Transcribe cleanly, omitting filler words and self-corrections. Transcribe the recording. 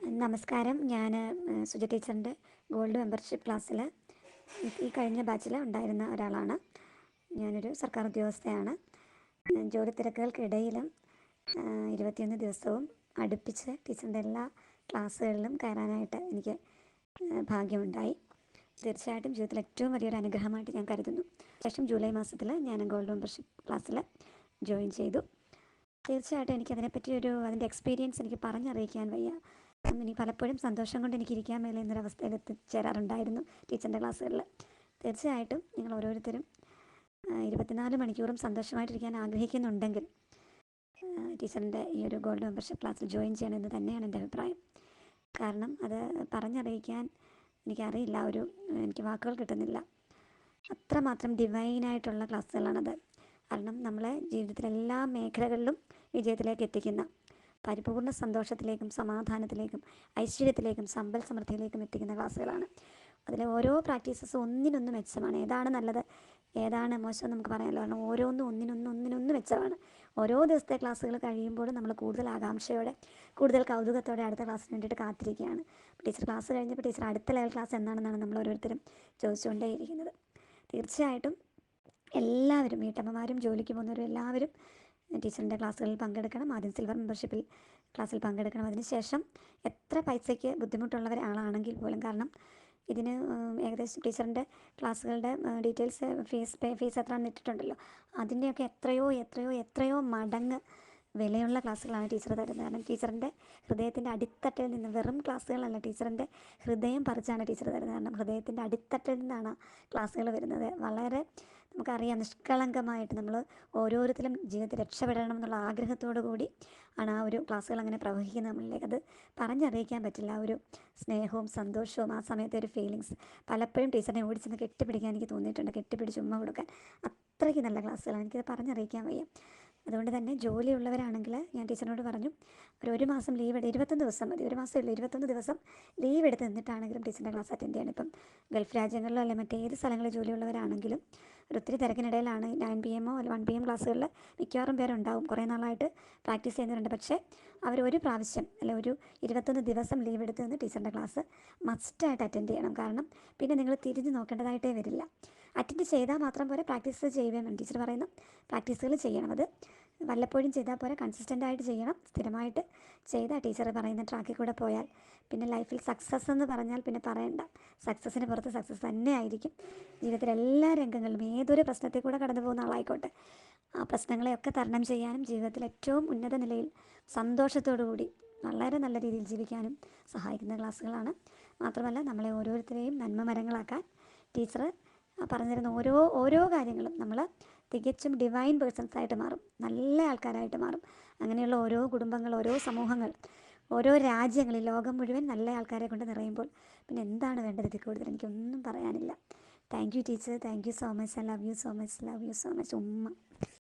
നമസ്കാരം. ഞാൻ സുജ ടീച്ചറിൻ്റെ ഗോൾഡ് മെമ്പർഷിപ്പ് ക്ലാസ്സിൽ ഈ കഴിഞ്ഞ ബാച്ചിൽ ഉണ്ടായിരുന്ന ഒരാളാണ്. ഞാനൊരു സർക്കാർ ഉദ്യോഗസ്ഥയാണ്. ജോലി തിരക്കുകൾക്കിടയിലും 21 ദിവസവും അടുപ്പിച്ച് ടീച്ചറിൻ്റെ എല്ലാ ക്ലാസ്സുകളിലും കയറാനായിട്ട് എനിക്ക് ഭാഗ്യമുണ്ടായി. തീർച്ചയായിട്ടും ജീവിതത്തിൽ ഏറ്റവും വലിയൊരു അനുഗ്രഹമായിട്ട് ഞാൻ കരുതുന്നു. ശേഷം ജൂലൈ മാസത്തിൽ ഞാൻ ഗോൾഡ് മെമ്പർഷിപ്പ് ക്ലാസ്സിൽ ജോയിൻ ചെയ്തു. തീർച്ചയായിട്ടും എനിക്കതിനെപ്പറ്റി അതിൻ്റെ എക്സ്പീരിയൻസ് എനിക്ക് പറഞ്ഞറിയിക്കാൻ വയ്യ. ഇനി പലപ്പോഴും സന്തോഷം കൊണ്ട് എനിക്ക് ഇരിക്കാൻ മേലെ എന്നൊരവസ്ഥയിൽ എത്തിച്ചേരാറുണ്ടായിരുന്നു ടീച്ചറിൻ്റെ ക്ലാസ്സുകളിൽ. തീർച്ചയായിട്ടും നിങ്ങൾ ഓരോരുത്തരും 24 മണിക്കൂറും സന്തോഷമായിട്ടിരിക്കാൻ ആഗ്രഹിക്കുന്നുണ്ടെങ്കിൽ ടീച്ചറിൻ്റെ ഈ ഒരു ഗോൾഡ് മെമ്പർഷിപ്പ് ക്ലാസ്സിൽ ജോയിൻ ചെയ്യണമെന്ന് തന്നെയാണ് എൻ്റെ അഭിപ്രായം. കാരണം അത് പറഞ്ഞറിയിക്കാൻ എനിക്കറിയില്ല, എനിക്ക് വാക്കുകൾ കിട്ടുന്നില്ല. അത്രമാത്രം ഡിവൈനായിട്ടുള്ള ക്ലാസ്സുകളാണത്. കാരണം നമ്മളെ ജീവിതത്തിലെ എല്ലാ മേഖലകളിലും വിജയത്തിലേക്ക് എത്തിക്കുന്ന, പരിപൂർണ്ണ സന്തോഷത്തിലേക്കും സമാധാനത്തിലേക്കും ഐശ്വര്യത്തിലേക്കും സമ്പൽ സമൃദ്ധിയിലേക്കും എത്തിക്കുന്ന ക്ലാസ്സുകളാണ്. അതിലെ ഓരോ പ്രാക്ടീസസും ഒന്നിനൊന്ന് മെച്ചമാണ്. ഏതാണ് നല്ലത്, ഏതാണ് മോശം നമുക്ക് പറയാമല്ലോ. കാരണം ഓരോന്നും ഒന്നിനൊന്ന് മെച്ചമാണ്. ഓരോ ദിവസത്തെ ക്ലാസ്സുകൾ കഴിയുമ്പോൾ നമ്മൾ കൂടുതൽ ആകാംക്ഷയോടെ, കൂടുതൽ കൗതുകത്തോടെ അടുത്ത ക്ലാസ്സിന് വേണ്ടിയിട്ട് കാത്തിരിക്കുകയാണ്. ടീച്ചർ ക്ലാസ് കഴിഞ്ഞപ്പോൾ ടീച്ചർ അടുത്ത ലെവൽ ക്ലാസ് എന്താണെന്നാണ് നമ്മൾ ഓരോരുത്തരും ചോദിച്ചുകൊണ്ടേയിരിക്കുന്നത്. തീർച്ചയായിട്ടും എല്ലാവരും, വീട്ടമ്മമാരും ജോലിക്ക് പോകുന്നവരും എല്ലാവരും ടീച്ചറിൻ്റെ ക്ലാസ്സുകളിൽ പങ്കെടുക്കണം. ആദ്യം സിൽവർ മെമ്പർഷിപ്പിൽ ക്ലാസ്സിൽ പങ്കെടുക്കണം. അതിനുശേഷം എത്ര പൈസയ്ക്ക് ബുദ്ധിമുട്ടുള്ളവർ ആളാണെങ്കിൽ പോലും, കാരണം ഇതിന് ഏകദേശം ടീച്ചറിൻ്റെ ക്ലാസ്സുകളുടെ ഡീറ്റെയിൽസ്, ഫീസ് എത്രയാണെന്ന് ഇട്ടിട്ടുണ്ടല്ലോ, അതിൻ്റെയൊക്കെ എത്രയോ മടങ്ങ് വിലയുള്ള ക്ലാസ്സുകളാണ് ടീച്ചർ തരുന്നത്. കാരണം ടീച്ചറിൻ്റെ ഹൃദയത്തിൻ്റെ അടിത്തട്ടിൽ നിന്ന്, വെറും ക്ലാസ്സുകളല്ല, ടീച്ചറിൻ്റെ ഹൃദയം പറിച്ചാണ് ടീച്ചർ തരുന്നത്. കാരണം ഹൃദയത്തിൻ്റെ അടിത്തട്ടിൽ നിന്നാണ് ക്ലാസ്സുകൾ വരുന്നത്. വളരെ നമുക്കറിയാം, നിഷ്കളങ്കമായിട്ട് നമ്മൾ ഓരോരുത്തരും ജീവിതത്തിൽ രക്ഷപ്പെടണം എന്നുള്ള ആഗ്രഹത്തോടു കൂടി ആണ് ആ ഒരു ക്ലാസ്സുകൾ അങ്ങനെ പ്രവഹിക്കുന്നത് നമ്മളിലേക്ക്. അത് പറഞ്ഞറിയിക്കാൻ പറ്റില്ല. ആ ഒരു സ്നേഹവും സന്തോഷവും ആ സമയത്തെ ഒരു ഫീലിങ്സ്. പലപ്പോഴും ടീച്ചറിനെ ഓടിച്ചെന്ന് കെട്ടിപ്പിടിക്കാൻ എനിക്ക് തോന്നിയിട്ടുണ്ട്, കെട്ടിപ്പിടിച്ച് ഉമ്മ കൊടുക്കാൻ. അത്രയ്ക്ക് നല്ല ക്ലാസ്സുകളാണ്, എനിക്കത് പറഞ്ഞറിയിക്കാൻ വയ്യ. അതുകൊണ്ട് തന്നെ ജോലിയുള്ളവരാണെങ്കിൽ ഞാൻ ടീച്ചറിനോട് പറഞ്ഞു, ഒരു മാസം ലീവ് 21 ദിവസം മതി. ഒരു മാസമില്ല, 21 ദിവസം ലീവ് എടുത്ത് നിന്നിട്ടാണെങ്കിലും ടീച്ചറിൻ്റെ ക്ലാസ് അറ്റൻഡ് ചെയ്യണം. ഇപ്പം ഗൾഫ് രാജ്യങ്ങളിലോ അല്ലെങ്കിൽ മറ്റേത് സ്ഥലങ്ങളിൽ ജോലിയുള്ളവരാണെങ്കിലും ഒത്തിരി തിരക്കിനിടയിലാണ് 9 PM അല്ല 1 PM ക്ലാസ്സുകളിൽ മിക്കവാറും പേരുണ്ടാവും. കുറേ നാളായിട്ട് പ്രാക്ടീസ് ചെയ്യുന്നവരുണ്ട്. പക്ഷേ അവർ ഒരു പ്രാവശ്യം അല്ല ഒരു 21 ദിവസം ലീവ് എടുത്ത് നിന്ന് ടീച്ചറിൻ്റെ ക്ലാസ് മസ്റ്റായിട്ട് അറ്റൻഡ് ചെയ്യണം. കാരണം പിന്നെ നിങ്ങൾ തിരിഞ്ഞ് നോക്കേണ്ടതായിട്ടേ വരില്ല. അറ്റൻഡ് ചെയ്താൽ മാത്രം പോരെ, പ്രാക്ടീസ് ചെയ്യുകയും വേണം. ടീച്ചർ പറയുന്ന പ്രാക്ടീസുകൾ ചെയ്യണം. അത് വല്ലപ്പോഴും ചെയ്താൽ പോരെ, കൺസിസ്റ്റൻ്റായിട്ട് ചെയ്യണം. സ്ഥിരമായിട്ട് ചെയ്താൽ ടീച്ചർ പറയുന്ന ട്രാക്കിൽ കൂടെ പോയാൽ പിന്നെ ലൈഫിൽ സക്സസ് എന്ന് പറഞ്ഞാൽ പിന്നെ പറയണ്ട. സക്സസ്സിന് പുറത്ത് സക്സസ് തന്നെ ആയിരിക്കും. ജീവിതത്തിലെ എല്ലാ രംഗങ്ങളിലും ഏതൊരു പ്രശ്നത്തിൽ കൂടെ കടന്നു പോകുന്ന ആളായിക്കോട്ടെ, ആ പ്രശ്നങ്ങളെയൊക്കെ തരണം ചെയ്യാനും ജീവിതത്തിൽ ഏറ്റവും ഉന്നത നിലയിൽ സന്തോഷത്തോടു കൂടി വളരെ നല്ല രീതിയിൽ ജീവിക്കാനും സഹായിക്കുന്ന ക്ലാസ്സുകളാണ്. മാത്രമല്ല നമ്മളെ ഓരോരുത്തരെയും നന്മ മരങ്ങളാക്കാൻ ടീച്ചർ പറഞ്ഞിരുന്ന ഓരോ കാര്യങ്ങളും നമ്മൾ തികച്ചും ഡിവൈൻ പേഴ്സൺസായിട്ട് മാറും, നല്ല ആൾക്കാരായിട്ട് മാറും. അങ്ങനെയുള്ള ഓരോ കുടുംബങ്ങൾ, ഓരോ സമൂഹങ്ങൾ, ഓരോ രാജ്യങ്ങളിൽ, ലോകം മുഴുവൻ നല്ല ആൾക്കാരെ കൊണ്ട് നിറയുമ്പോൾ പിന്നെ എന്താണ് വേണ്ടത്? ഇതിൽ കൂടുതൽ എനിക്കൊന്നും പറയാനില്ല. Thank you teacher, thank you so much. I love you so much, love you so much ഉമ്മ.